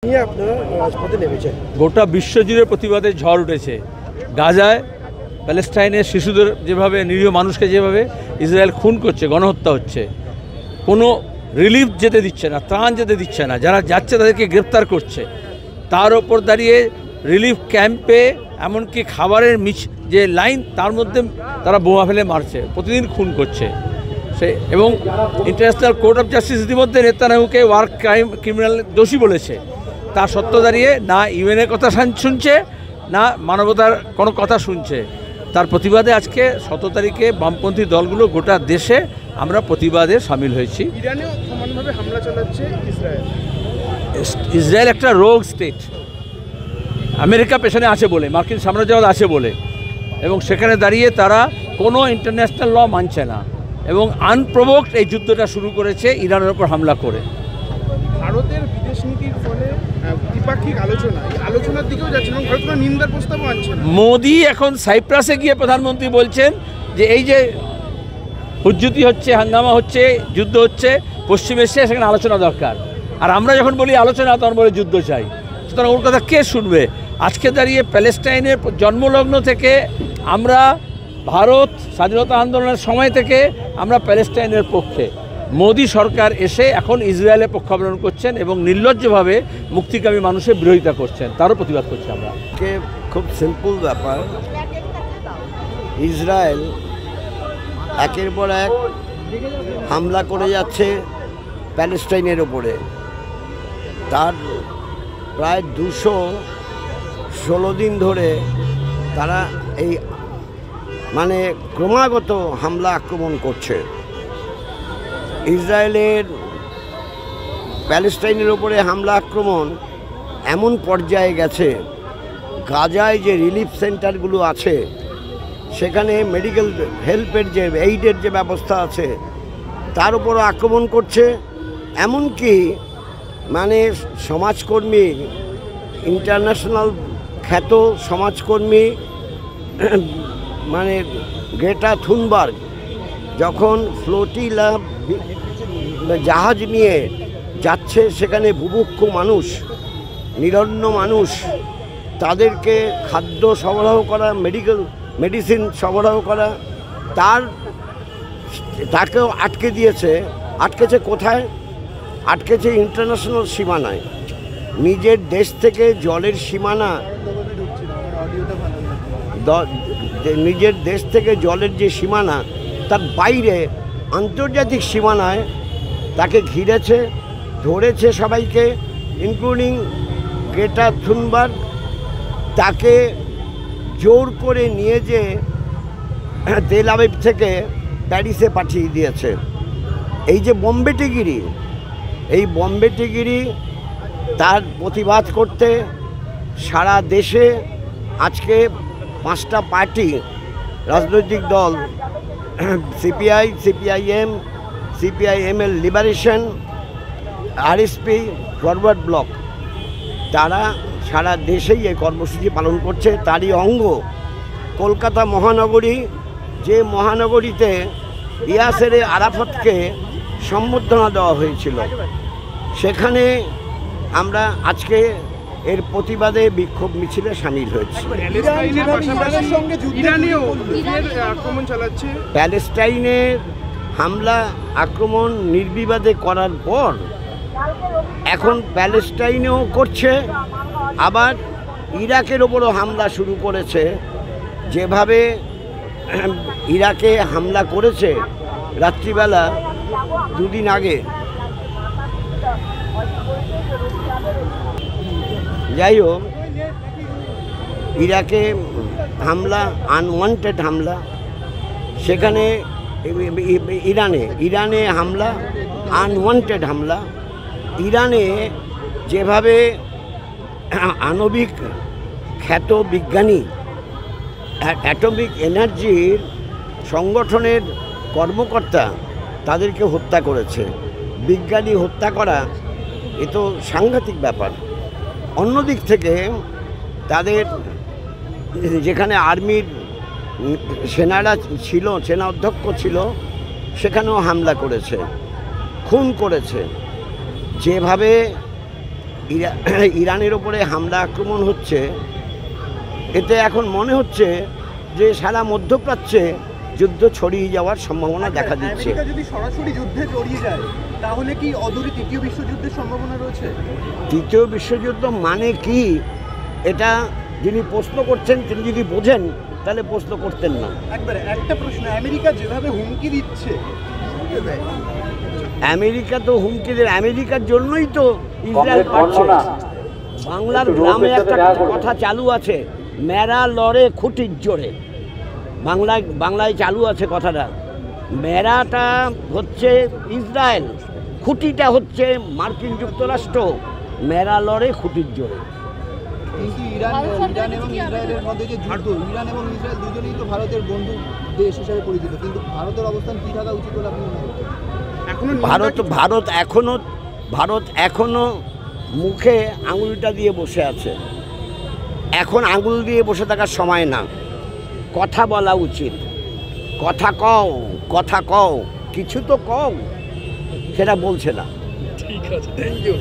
নিয়ে আপনারা রাজপথে নেমেছেন। গোটা বিশ্বজুড়ে প্রতিবাদের ঝড় উঠেছে। গাজায় প্যালেস্টাইনের শিশুদের যেভাবে, নিরীহ মানুষকে যেভাবে ইসরায়েল খুন করছে, গণহত্যা হচ্ছে, কোনো রিলিফ যেতে দিচ্ছে না, ত্রাণ যেতে দিচ্ছে না, যারা যাচ্ছে তাদেরকে গ্রেপ্তার করছে, তার ওপর দাঁড়িয়ে রিলিফ ক্যাম্পে এমনকি খাবারের যে লাইন তার মধ্যে তারা বোমা ফেলে মারছে, প্রতিদিন খুন করছে সে। এবং ইন্টারন্যাশনাল কোর্ট অফ জাস্টিস ইতিমধ্যে নেতানিয়াহুকে ওয়ার ক্রিমিনাল দোষী বলেছে। তা সত্য দাঁড়িয়ে না ইউএনের কথা শুনছে, না মানবতার কোনো কথা শুনছে। তার প্রতিবাদে আজকে 17 তারিখে বামপন্থী দলগুলো গোটা দেশে আমরা প্রতিবাদে সামিল হয়েছি। ইরানেও সমানভাবে হামলা চালাচ্ছে ইসরায়েল। ইসরায়েল একটা রোগ স্টেট, আমেরিকা পেছনে আছে বলে, মার্কিন সাম্রাজ্যবাদ আছে বলে, এবং সেখানে দাঁড়িয়ে তারা কোনো ইন্টারন্যাশনাল ল মানছে না এবং আনপ্রোভোকড এই যুদ্ধটা শুরু করেছে ইরানের ওপর হামলা করে। ভারতের বিদেশ নীতির ফলে দ্বিপাক্ষিক আলোচনার দিকেও যাচ্ছে এবং ভারত কোনো নিন্দার প্রস্তাবও আনছে না। মোদি এখন সাইপ্রাসে গিয়ে প্রধানমন্ত্রী বলছেন যে এই যে হুজ্জুতি হচ্ছে, হাঙ্গামা হচ্ছে, যুদ্ধ হচ্ছে পশ্চিম এশিয়ায়, সেখানে আলোচনা দরকার। আর আমরা যখন বলি আলোচনা, তখন বলে যুদ্ধ চাই। সুতরাং ওর কথা কে শুনবে? আজকে দাঁড়িয়ে প্যালেস্টাইনের জন্মলগ্ন থেকে আমরা, ভারত স্বাধীনতা আন্দোলনের সময় থেকে আমরা প্যালেস্টাইনের পক্ষে। মোদি সরকার এসে এখন ইসরায়েলের পক্ষ অবলম্বন করছেন এবং নির্লজ্জভাবে মুক্তিকামী মানুষের বিরোধিতা করছেন, তারও প্রতিবাদ করছি আমরা। খুব সিম্পল ব্যাপার, ইসরায়েল একের পর এক হামলা করে যাচ্ছে প্যালেস্টাইনের ওপরে। তার প্রায় 216 দিন ধরে তারা এই ক্রমাগত হামলা আক্রমণ করছে। ইসরায়েলের প্যালেস্টাইনের ওপরে হামলা আক্রমণ এমন পর্যায়ে গেছে, গাজায় যে রিলিফ সেন্টারগুলো আছে সেখানে মেডিকেল হেল্পের যে এইডের যে ব্যবস্থা আছে তার উপরও আক্রমণ করছে। এমনকি সমাজকর্মী, ইন্টারন্যাশনাল খ্যাত সমাজকর্মী গ্রেটা থুনবার্গ যখন ফ্লোটিলা জাহাজ নিয়ে যাচ্ছে, সেখানে বুভুক্ষু মানুষ, নিরন্ন মানুষ, তাদেরকে খাদ্য সরবরাহ করা, মেডিসিন সরবরাহ করা, তাকেও আটকে দিয়েছে। আটকেছে কোথায়? আটকেছে ইন্টারন্যাশনাল সীমানায়। নিজের দেশ থেকে জলের সীমানা, নিজের দেশ থেকে জলের যে সীমানা তার বাইরে আন্তর্জাতিক সীমানায় তাকে ঘিরেছে, ধরেছে সবাইকে, ইনক্লুডিং গ্রেটা থুনবার্গ। তাকে জোর করে নিয়ে যে তেল আবিব থেকে প্যারিসে পাঠিয়ে দিয়েছে। এই যে বোমবেটিগিরি, এই বোমবেটিগিরি, তার প্রতিবাদ করতে সারা দেশে আজকে 5টা পার্টি, রাজনৈতিক দল, CPI, CPIM, CPIML liberation, RSP, forward block, তারা সারা দেশেই এই কর্মসূচি পালন করছে। তারই অঙ্গ কলকাতা মহানগরী, যে মহানগরীতে ইয়াসের আরাফাতকে সম্বর্ধনা দেওয়া হয়েছিল, সেখানে আমরা আজকে এর প্রতিবাদে বিক্ষোভ মিছিলে সামিল হয়েছি। প্যালেস্টাইনের হামলা আক্রমণ নির্বিবাদে করার পর এখন প্যালেস্টাইনেও করছে, আবার ইরাকের ওপরও হামলা শুরু করেছে। যেভাবে ইরাকে হামলা করেছে রাত্রিবেলা 2 দিন আগে, যাই হোক, ইরাকে হামলা আনওয়ান্টেড হামলা, সেখানে ইরানে হামলা আনওয়ান্টেড হামলা। ইরানে যেভাবে আণবিক খ্যাত বিজ্ঞানী, অ্যাটমিক এনার্জির সংগঠনের কর্মকর্তা, তাদেরকে হত্যা করেছে। বিজ্ঞানী হত্যা করা এ তো সাংঘাতিক ব্যাপার। অন্যদিক থেকে তাদের যেখানে আর্মির সেনারা ছিল, সেনা অধ্যক্ষ ছিল, সেখানেও হামলা করেছে, খুন করেছে। যেভাবে ইরানের ওপরে হামলা আক্রমণ হচ্ছে, এতে এখন মনে হচ্ছে যে সারা মধ্যপ্রাচ্যে যুদ্ধ ছড়িয়ে যাওয়ার সম্ভাবনা দেখা দিচ্ছে। আমেরিকা যদি সরাসরি যুদ্ধে জড়িয়ে যায় তাহলে কি অদূরে তৃতীয় বিশ্বযুদ্ধের সম্ভাবনা রয়েছে? তৃতীয় বিশ্বযুদ্ধ মানে কি, এটা যিনি প্রশ্ন করছেন তিনি যদি বোঝেন তাহলে প্রশ্ন করতেন না। একবারে একটা প্রশ্ন, আমেরিকা যেভাবে হুমকি দিচ্ছে, আমেরিকা তো হুমকি দেয়, আমেরিকার জন্যই তো ইসরায়েল পাচ্ছে। বাংলার গ্রামে একটা কথা চালু আছে, মেরা লড়ে খুঁটির জোরে। বাংলায় চালু আছে কথাটা। মেরাটা হচ্ছে ইসরায়েল, খুঁটিটা হচ্ছে মার্কিন যুক্তরাষ্ট্র। মেরা লড়ে খুঁটির জোরে। কিন্তু ইরান এবং ইসরায়েলের মধ্যে যে যুদ্ধ, ইরান এবং ইসরায়েল দুজনেই তো ভারতের বন্ধু দেশ হিসেবে পরিচিত, কিন্তু ভারতের অবস্থান কী থাকা উচিত বলে আপনি মনে করছেন? ভারত এখনো মুখে আঙুলটা দিয়ে বসে আছে। এখন আঙুল দিয়ে বসে থাকার সময় না, কথা বলা উচিত। কথা কও, কিছু তো কও, সেটা বলছে না। ঠিক আছে, থ্যাংক ইউ।